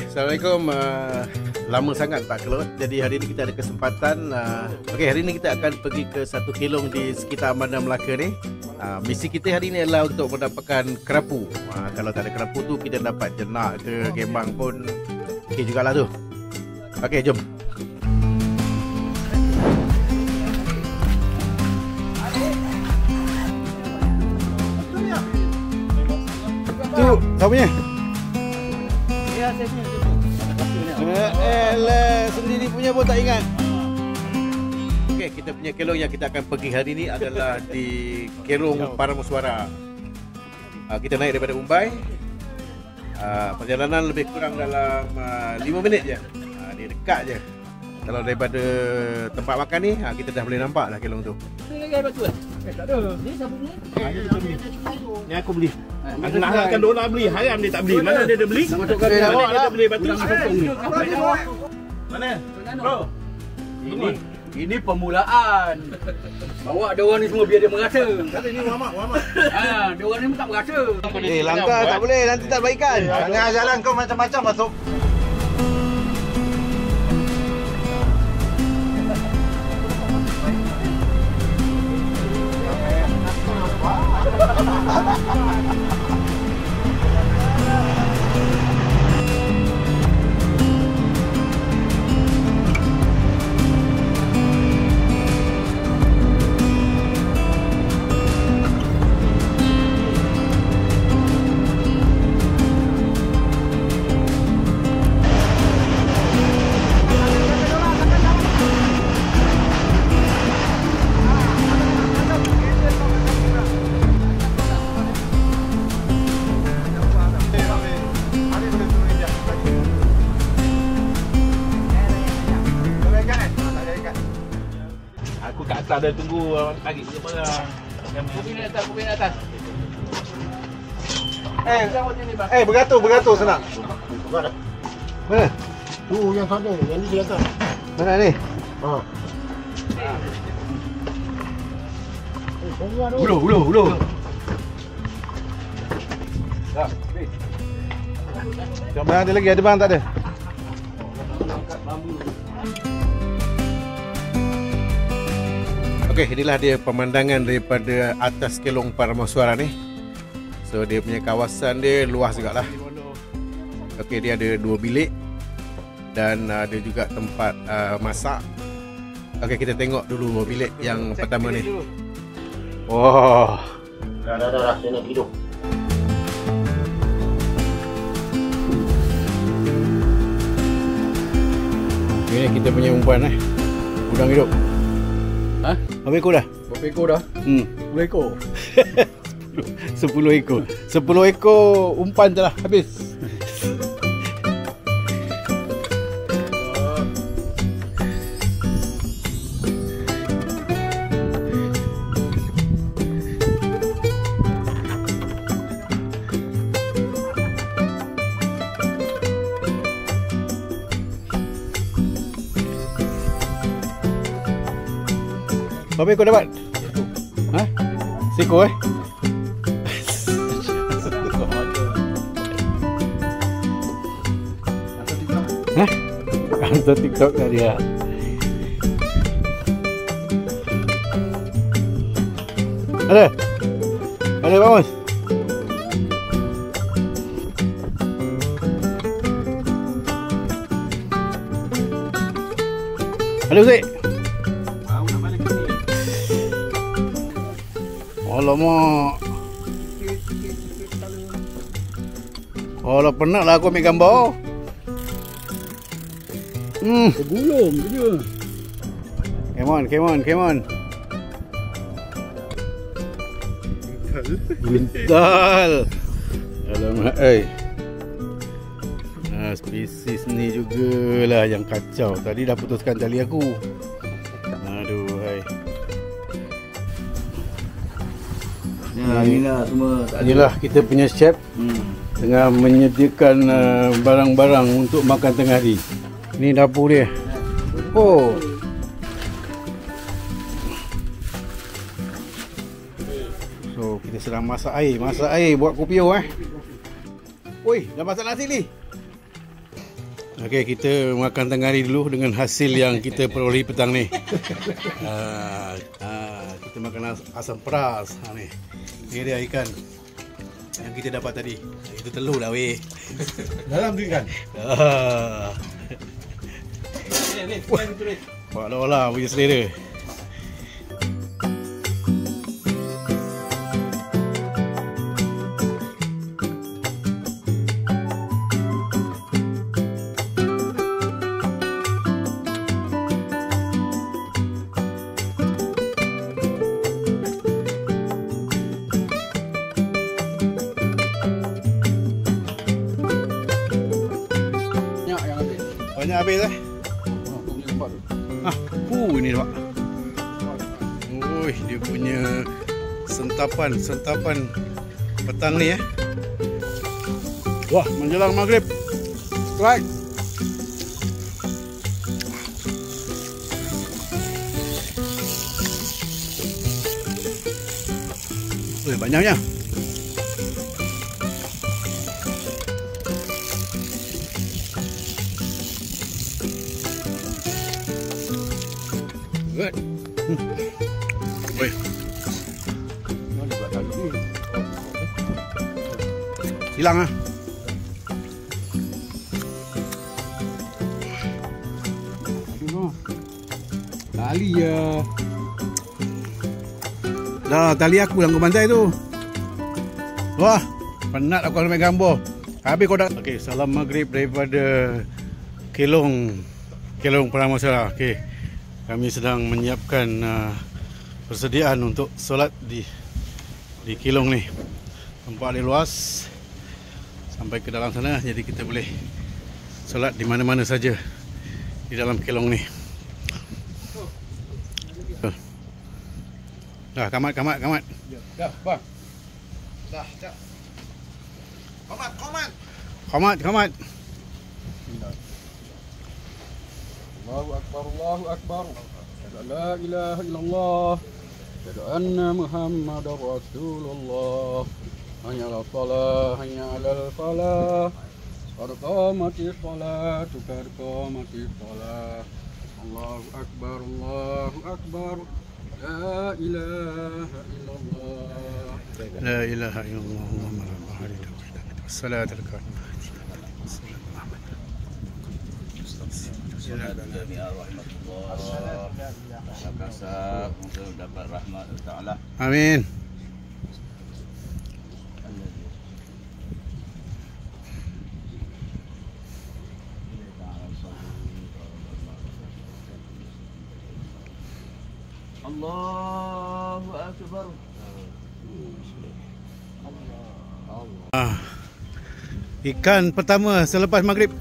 Okey, Assalamualaikum. Lama sangat tak keluar. Jadi hari ini kita ada kesempatan. Okey, hari ini kita akan pergi ke satu kelong di sekitar Bandar Melaka ni. Misi kita hari ini adalah untuk mendapatkan kerapu. Kalau tak ada kerapu tu kita dapat jenak ke gembang pun okey jugalah tu. Okey, jom. Tu, kau punya? Ya, saya punya. Sendiri punya pun tak ingat. Okey, kita punya kelong yang kita akan pergi hari ini adalah di Kelong Parameswara. Kita naik daripada Mumbai. Perjalanan lebih kurang dalam 5 minit je. Dia dekat je. Kalau daripada tempat makan ni, kita dah boleh nampak lah kelong tu. Lagi ada batu tak ada. Ni siapa punya? Ni aku beli. Aku nak harapkan diorang beli, haram dia tak beli. Mana dia dah beli? Mana dia dah beli batu? Mana? Bro. Ini permulaan. Bawa diorang ni semua biar dia merasa. Kata ni Muhammad. Diorang ni tak merasa. Langkah tak boleh, nanti tak baikan. Jangan jalan kau macam-macam masuk. Aku kat atas dah tunggu tarik je barang. Pupin atas. Beratur senang. Mana? Tu yang sana, yang ni di atas. Mana ni? Ulu. Dah. Jom bang, ada lagi, ada bang tak ada? Okey, inilah dia pemandangan daripada atas Kelong Parameswara ni. So dia punya kawasan dia luas jugalah. Okey, dia ada 2 bilik dan ada juga tempat masak. Okey, kita tengok dulu bilik yang pertama ni. Oh. Dah, saya nak hidup. Ini kita punya umpan udang hidup. Ha? Berapa ekor dah? Berapa ekor dah? 10 ekor. 10 ekor. 10 ekor umpan je lah habis. Berapa ekor dapat? Ha? Seekor Ha? Hantar TikTok kat dia. Ada? Ada Pak Mus? Ada Ustaz? Alamak. Alah, penat lah aku ambil gambar. Tergulung je. Come on. Bintal. Alamak, spesies ni jugalah yang kacau. Tadi dah putuskan tali aku. Aduh, Inilah semua. Inilah kita punya chef tengah menyediakan barang-barang untuk makan tengah hari. Ini dapur dia. Oh. So kita sedang masak air buat kopi. Oi, dah masak nasi ni. Okey, kita makan tengah hari dulu dengan hasil yang kita peroleh petang ni. Kita makan asam peras. Ni. Ini dia ikan yang kita dapat tadi. Itu telur dah weh. Dalam tu kan? Olah punya selera. Banyak habis ini pak. Dia punya sentapan petang ni Wah, menjelang maghrib. Right. Banyaknya. Good. Hilang Tali ya. Dah tali aku yang kau bantai tu. Wah, penat aku ambil gambar. Habis kau dah. Okey, salam maghrib daripada Kelong Peramasara. Okey. Kami sedang menyiapkan persediaan untuk solat di Kelong ni. Tempat dia luas sampai ke dalam sana, jadi kita boleh solat di mana-mana saja di dalam Kelong ni. Dah, kamat. Dah, bang. Dah. Kamat. Allahu Akbar. La ilaha illallah. Asyhadu anna Muhammadar Rasulullah. Hayya 'alal shalah, hayya 'alal falah. Qad qamatis shalatu, qad qamatis shalah. Allahu Akbar. La ilaha illallah. La ilaha illallah Muhammadur Rasulullah. Assalatul karim. Untuk dapat rahmat Allah. Amin. Allahu Akbar. Ikan pertama selepas maghrib.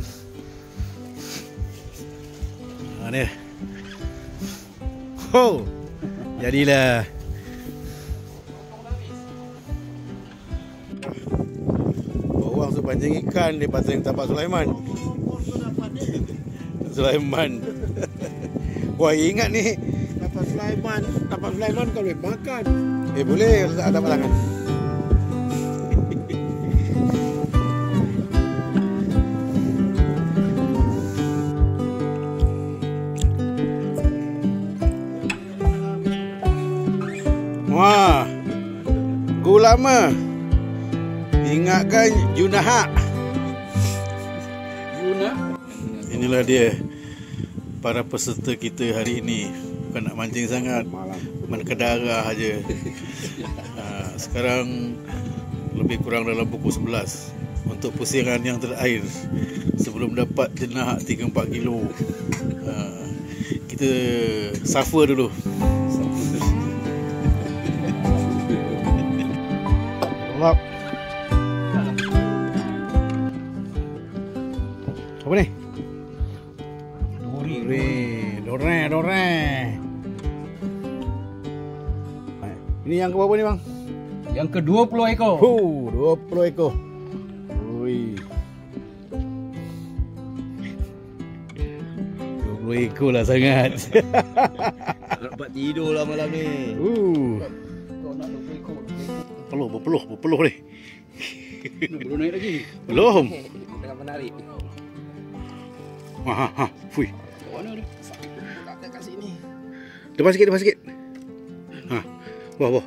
Ni. Ho. Jadilah. Orang tu pancing ikan di pasar Tapak Sulaiman. Sulaiman. Wah, ingat ni Tapak Sulaiman kau boleh makan. Boleh ada tangan. Wah, lama. Ingatkan Junaha. Inilah dia para peserta kita hari ini. Bukan nak mancing sangat, menkedarah aja. Sekarang lebih kurang dalam pukul 11 untuk pusingan yang terakhir sebelum dapat jenah 3-4 kilo. Kita suffer dulu. Lap. Apa ni? Dore. Ini yang ke berapa ni bang? Yang ke 20 ekor. 20 ekor. Ui. 20 ekor lah sangat. Tak dapat tidur lah malam ni. Kau nak 20 ekor. Berpeluh ni. Belum naik lagi. Belum. Tengah menarik. Fui. Kat mana dia? Tak kat sini. Depan sikit. Bawah.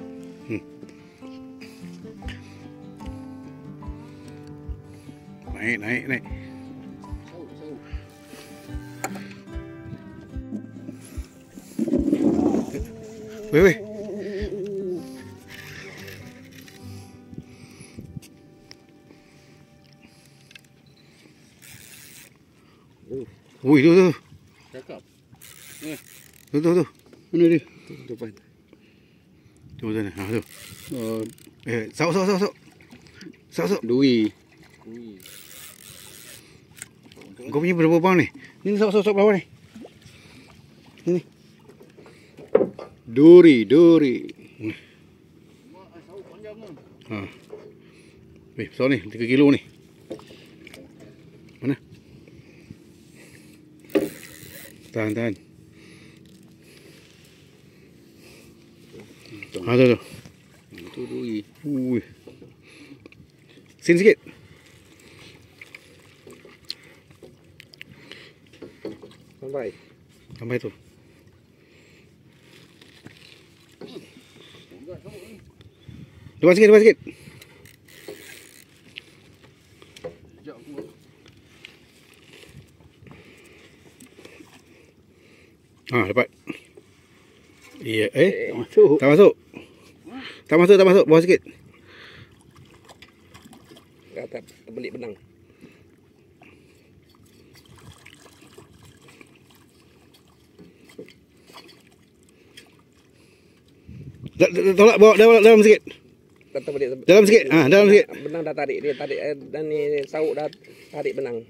Naik. Weh. Woi, tu. Cakap. Tu. Mana dia? Tu depan. Tu sana. Tu. Oh, Sok. Dui. Kau punya berapa bang ni? Ni sok bawah ni. Ni. Duri. Besar ni, 3 kilo ni. Mana? Tahan. Tu. Itu dui. Ui. Sini sikit. Sampai tu. Depan sikit. Dapat. Iya, tak masuk. Tak masuk, bawah sikit. Kata beli benang. Tolak bawa dalam sikit. Kata beli Dalam sikit. Dalam sikit. benang dah tarik dan ni sauk dah tarik benang.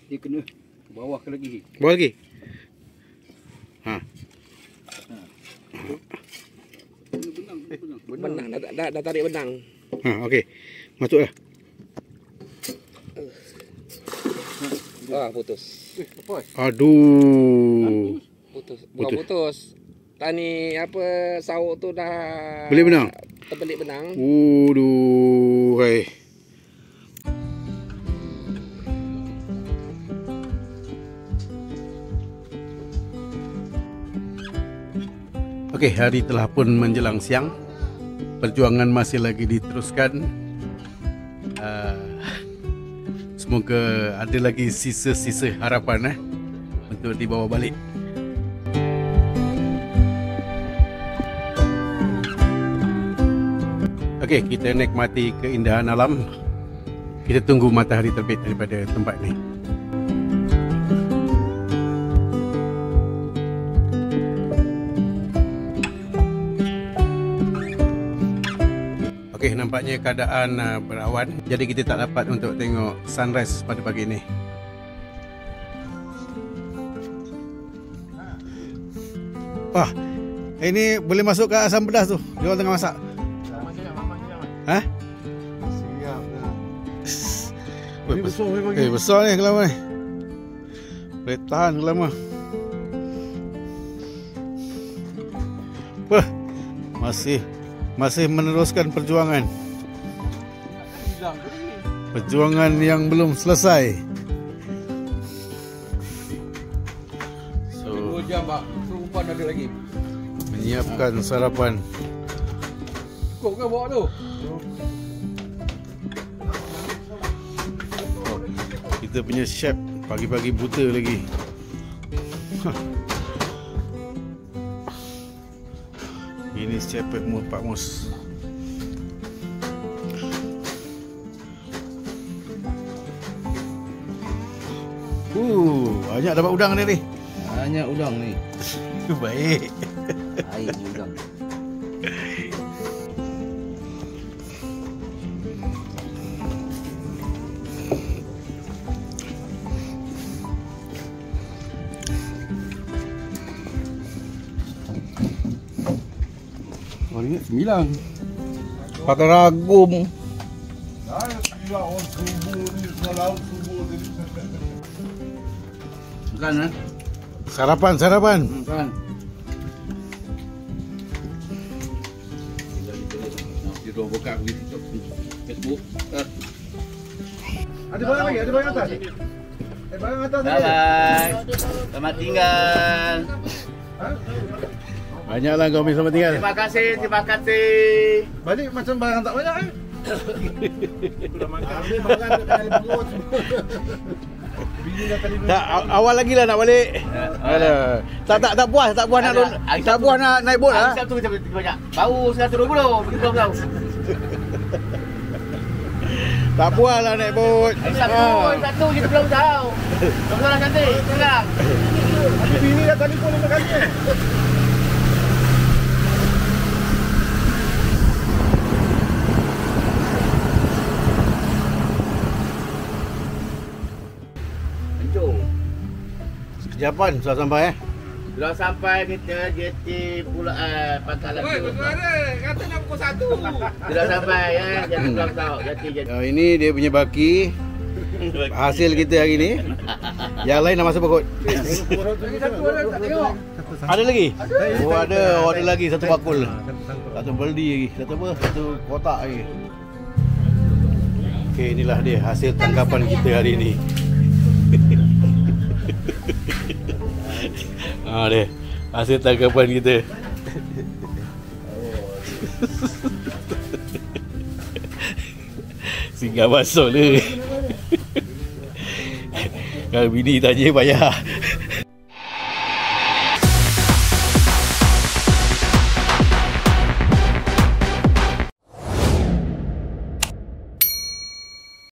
Dia kena bawah ke lagi. Bawa lagi. Benang dah tarik benang. Okey. Masuklah. Putus. Aduh. Bukan putus. Tani apa sauk tu dah Beli benang. Terbelit benang. Hai. Okey, hari telah pun menjelang siang. Perjuangan masih lagi diteruskan. Semoga ada lagi sisa-sisa harapan untuk dibawa balik. Okey, kita nikmati keindahan alam. Kita tunggu matahari terbit daripada tempat ni. Okey, nampaknya keadaan berawan. Jadi kita tak dapat untuk tengok sunrise pada pagi ni. Wah, ini boleh masuk ke asam pedas tu. Dia orang tengah masak. Siap dah. Ini besar memang. Besar ni kelama ni. Boleh tahan kelama. Wah, masih meneruskan perjuangan. Perjuangan yang belum selesai. So, 2 jam pak. Perempuan ada lagi. Menyiapkan sarapan. Kau kan bawa tu. Kita punya chef pagi-pagi buta lagi. Ini chef Pak Mus. Banyak dapat udang ni. Banyak udang ni. Baik. Air udang. Oh, ni 9. Pakai ragum. Makan Sarapan. Makan. Dia dah buka Facebook. Ada barang lagi, ada barang atas. Barang atas Bye bye. Selamat tinggal. Banyaklah kau ambil selamat tinggal. Terima kasih, terima kasih. Balik macam barang tak banyak eh. Sudah makan. Ambil barang tu dalam perut. Tak, awal lagi lah nak balik. Alah. Tak puas nak naik bot ah. Satu macam banyak. Baru 120 pergi pulau. Tak puas lah naik bot. Satu je pulau tahu. Kau orang cantik, sekarang. Tapi bini dah telefon 5 kali eh. Sekejapan sudah sampai eh. Sudah sampai kita JT Pangkalan. Oi, bersuara. Kata nak pukul 1. Sudah sampai ya, JT Pulau Tahu, JT. Ini dia punya baki. Hasil kita hari ni. Yang lain dah masuk pokok. Satu orang tak tengok. Ada lagi? Oh ada, ada lagi satu bakul. Satu beldi lagi, satu apa? Satu kotak lagi. Okey, inilah dia hasil tangkapan kita hari ni. Dia hasil tangkapan kita. Singgah masuk dia. Kalau bini tanya bayar.